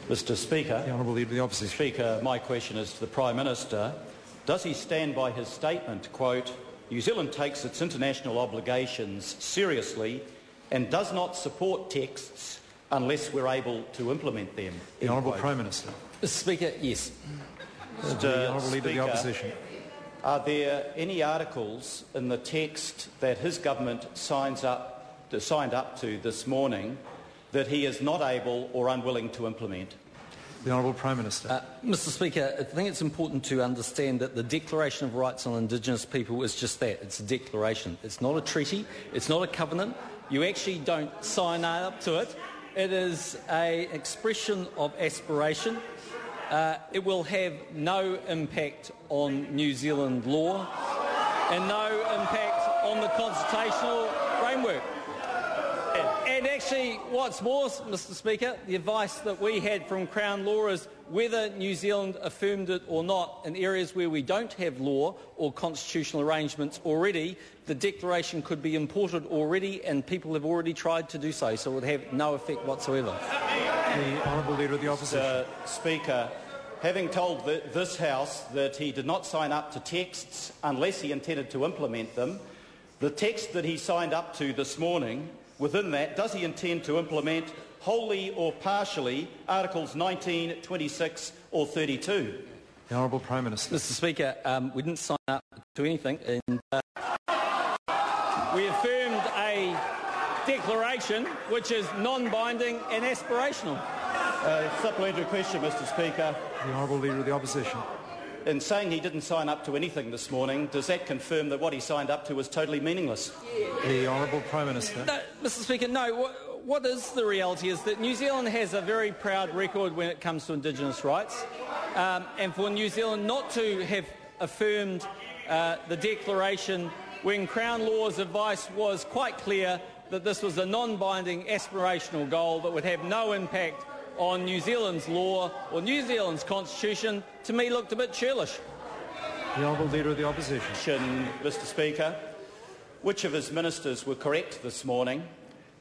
Mr. Speaker. The Honourable Leader of the Opposition. Speaker, my question is to the Prime Minister. Does he stand by his statement, quote, New Zealand takes its international obligations seriously and does not support texts unless we're able to implement them? The Honourable Prime Minister. Mr. Speaker, yes. The Honourable Leader of the Opposition. Are there any articles in the text that his government signed up to this morning that he is not able or unwilling to implement? The Honourable Prime Minister. Mr. Speaker, I think it's important to understand that the Declaration of Rights on Indigenous People is just that. It's a declaration. It's not a treaty. It's not a covenant. You actually don't sign up to it. It is an expression of aspiration. It will have no impact on New Zealand law and no impact on the constitutional framework. And actually, what's more, Mr. Speaker, the advice that we had from Crown Law is whether New Zealand affirmed it or not, in areas where we don't have law or constitutional arrangements already, the declaration could be imported already and people have already tried to do so, so it would have no effect whatsoever. The Honourable Leader of the Opposition. Speaker, having told this House that he did not sign up to texts unless he intended to implement them, the text that he signed up to this morning, within that, does he intend to implement wholly or partially Articles 19, 26 or 32? The Honourable Prime Minister. Mr. Speaker, we didn't sign up to anything, and we affirmed a declaration which is non-binding and aspirational. Supplementary question, Mr. Speaker. The Honourable Leader of the Opposition. In saying he didn't sign up to anything this morning, does that confirm that what he signed up to was totally meaningless? The Honourable Prime Minister. No, Mr. Speaker, no. What is the reality is that New Zealand has a very proud record when it comes to Indigenous rights, and for New Zealand not to have affirmed the declaration when Crown Law's advice was quite clear that this was a non-binding aspirational goal that would have no impact on New Zealand's law or New Zealand's constitution, to me looked a bit churlish. The Honourable Leader of the Opposition. Mr. Speaker, which of his ministers were correct this morning?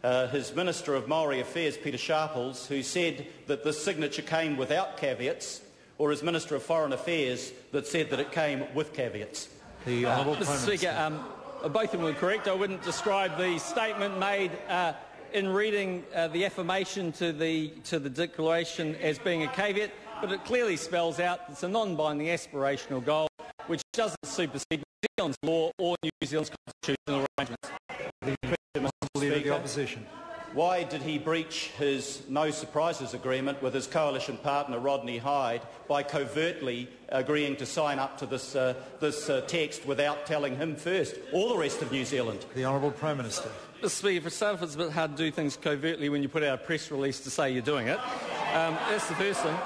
His Minister of Maori Affairs, Peter Sharples, who said that this signature came without caveats, or his Minister of Foreign Affairs that said that it came with caveats? The Honourable Prime Mr. Minister. Speaker, both of them were correct. I wouldn't describe the statement made in reading the affirmation to the declaration as being a caveat, but it clearly spells out it's a non-binding aspirational goal which doesn't supersede New Zealand's law or New Zealand's constitutional arrangements. The Leader of the Opposition. Why did he breach his no surprises agreement with his coalition partner Rodney Hyde by covertly agreeing to sign up to this text without telling him first, or the rest of New Zealand? The Honourable Prime Minister. Mr. Speaker, for some, it's a bit hard to do things covertly when you put out a press release to say you're doing it. That's the first thing.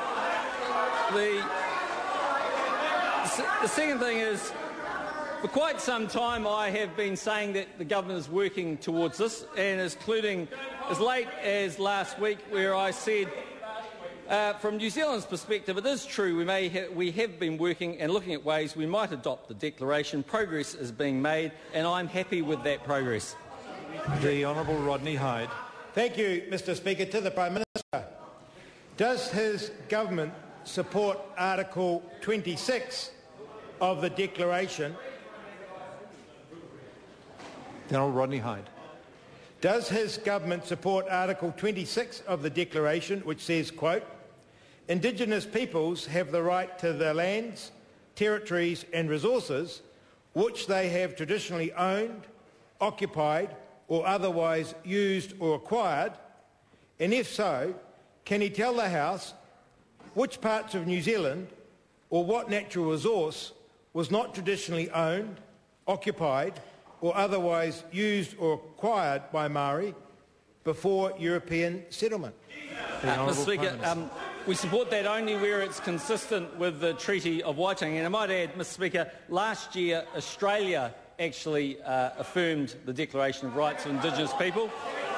The second thing is, for quite some time I have been saying that the government is working towards this, and including as late as last week where I said from New Zealand's perspective it is true we have been working and looking at ways we might adopt the declaration. Progress is being made and I'm happy with that progress. The Honourable Rodney Hyde. Thank you, Mr. Speaker. To the Prime Minister. Does his government support Article 26 of the Declaration? The Honourable Rodney Hyde. Does his government support Article 26 of the Declaration, which says, quote, Indigenous peoples have the right to their lands, territories and resources which they have traditionally owned, occupied or otherwise used or acquired, and if so, can he tell the House which parts of New Zealand or what natural resource was not traditionally owned, occupied or otherwise used or acquired by Māori before European settlement? Mr. Speaker, we support that only where it's consistent with the Treaty of Waitangi. And I might add, Mr. Speaker, last year Australia actually affirmed the Declaration of Rights of Indigenous People,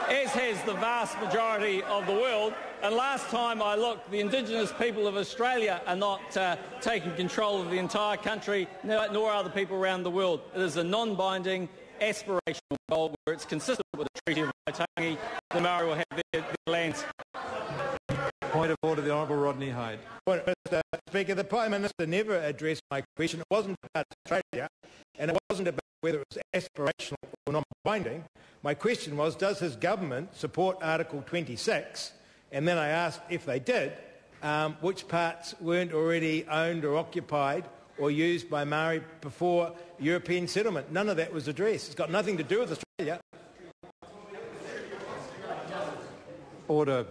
as has the vast majority of the world. And last time I looked, the Indigenous people of Australia are not taking control of the entire country, nor are the people around the world. It is a non-binding, aspirational goal where it's consistent with the Treaty of Waitangi. The Māori will have their lands. Point Point of order, the Honourable Rodney Hyde. Mr. Speaker, the Prime Minister never addressed my question. It wasn't about Australia, and it wasn't about whether it was aspirational or non-binding. My question was, does his government support Article 26? And then I asked if they did, which parts weren't already owned or occupied or used by Maori before European settlement. None of that was addressed. It's got nothing to do with Australia. Order.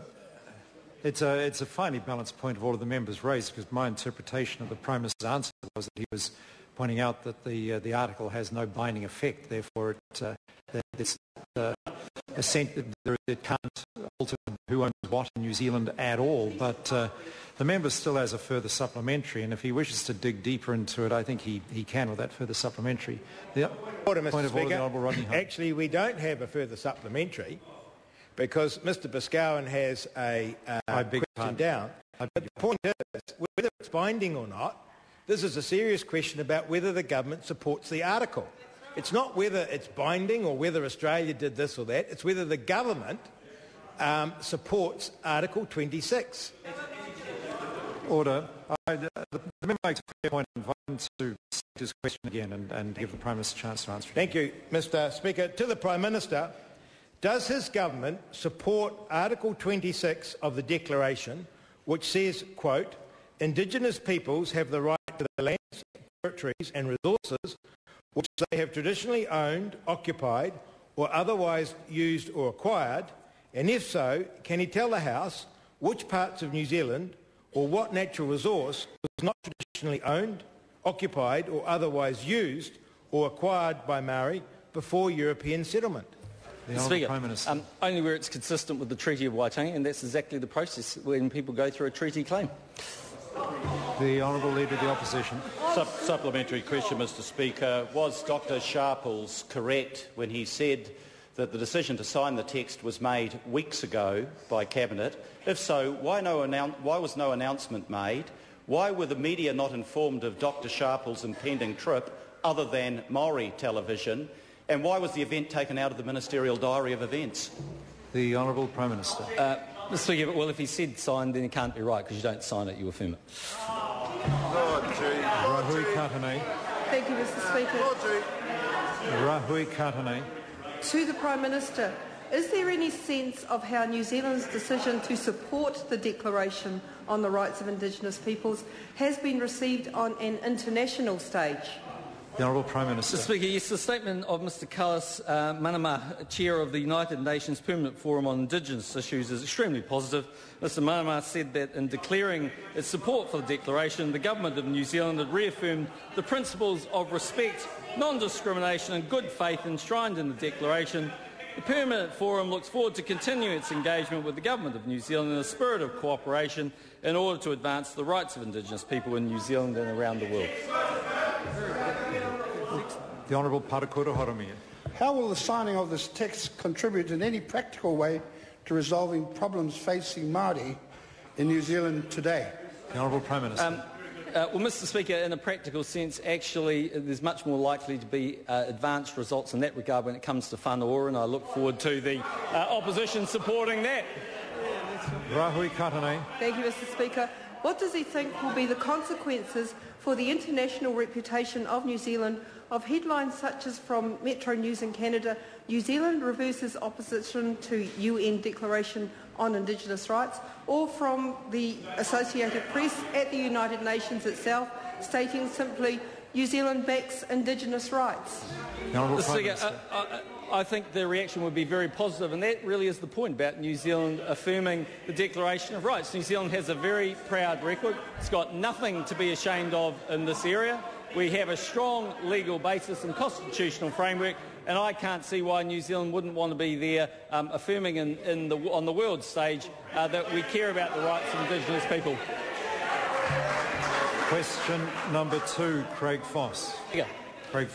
It's a finely balanced point of order the members raised, because my interpretation of the Prime Minister's answer was that he was pointing out that the article has no binding effect, therefore it can't alter who owns what in New Zealand at all. But the member still has a further supplementary, and if he wishes to dig deeper into it, I think he can with that further supplementary. Order, Mr. Speaker. Actually, we don't have a further supplementary, because Mr. Boscawen has a question down. But the point is, whether it's binding or not, this is a serious question about whether the government supports the article. It's not whether it's binding or whether Australia did this or that. It's whether the government supports Article 26. Order. The member makes a fair point. I invite him to state his question again and give the Prime Minister a chance to answer it. Thank you, Mr. Speaker. To the Prime Minister, does his government support Article 26 of the Declaration, which says, quote, Indigenous peoples have the right to the lands, territories and resources which they have traditionally owned, occupied or otherwise used or acquired, and if so, can he tell the House which parts of New Zealand or what natural resource was not traditionally owned, occupied or otherwise used or acquired by Maori before European settlement? Speaker, only where it's consistent with the Treaty of Waitangi, and that's exactly the process when people go through a treaty claim. The Honourable Leader of the Opposition. Supplementary question, Mr. Speaker. Was Dr Sharples correct when he said that the decision to sign the text was made weeks ago by Cabinet? If so, why was no announcement made? Why were the media not informed of Dr Sharples' impending trip other than Maori television? And why was the event taken out of the ministerial diary of events? The Honourable Prime Minister. Mr. Speaker, well, if he said signed, then he can't be right, because you don't sign it, you affirm it. Rahui Katane. Thank you, Mr. Speaker. Rahui Katane. To the Prime Minister, is there any sense of how New Zealand's decision to support the Declaration on the Rights of Indigenous Peoples has been received on an international stage? The Honourable Prime Minister. Mr. Speaker, yes, the statement of Mr Carlos Manama, Chair of the United Nations Permanent Forum on Indigenous Issues, is extremely positive. Mr Manama said that in declaring its support for the Declaration, the Government of New Zealand had reaffirmed the principles of respect, non-discrimination and good faith enshrined in the Declaration. The Permanent Forum looks forward to continuing its engagement with the Government of New Zealand in a spirit of cooperation in order to advance the rights of Indigenous people in New Zealand and around the world. The Honourable Parakura Horomia. How will the signing of this text contribute in any practical way to resolving problems facing Māori in New Zealand today? The Honourable Prime Minister. Well, Mr Speaker, in a practical sense, actually, there's much more likely to be advanced results in that regard when it comes to whānau, and I look forward to the opposition supporting that. Rahui Katane. Thank you, Mr Speaker. What does he think will be the consequences for the international reputation of New Zealand of headlines such as from Metro News in Canada, New Zealand reverses opposition to UN Declaration on Indigenous Rights, or from the Associated Press at the United Nations itself, stating simply, New Zealand backs Indigenous rights? Mr Speaker, I think the reaction would be very positive, and that really is the point about New Zealand affirming the Declaration of Rights. New Zealand has a very proud record. It's got nothing to be ashamed of in this area. We have a strong legal basis and constitutional framework, and I can't see why New Zealand wouldn't want to be there affirming on the world stage that we care about the rights of Indigenous people. Question number 2, Craig Foss. Yeah. Craig